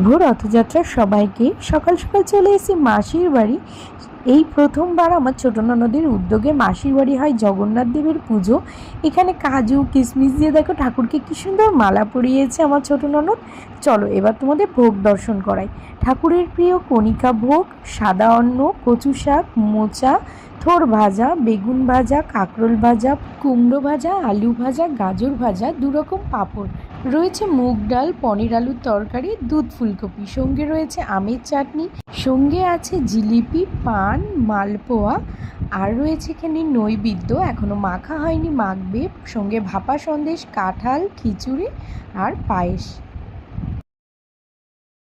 শুভ রথযাত্রার সবাইকে। সকাল সকাল চলে এসেছি মাসির বাড়ি। এই প্রথমবার আমার ছোট ননদের উদ্যোগে মাসির বাড়ি হয় জগন্নাথ দেবের পুজো। এখানে কাজু কিশমিশ দিয়ে দেখো ঠাকুরকে কি সুন্দর মালা পরিয়েছে আমার ছোট ননদ। চলো এবার তোমাদের ভোগ দর্শন করাই। ঠাকুরের প্রিয় কণিকা ভোগ, সাদা অন্ন, কচু শাক, মোচা, থোড় ভাজা, বেগুন ভাজা, কাঁকরোল ভাজা, কুমড়ো ভাজা, আলু ভাজা, গাজর ভাজা, দুরকম পাঁপড় রয়েছে, মুগ ডাল, পনির আলুর তরকারি, দুধ ফুলকপি, সঙ্গে রয়েছে আমের চাটনি, সঙ্গে আছে জিলিপি, পান, মালপোয়া, আর রয়েছে এখানে নৈবেদ্য এখনও মাখা হয়নি, মাখবে, সঙ্গে ভাপা সন্দেশ, কাঁঠাল, খিচুড়ি আর পায়েস।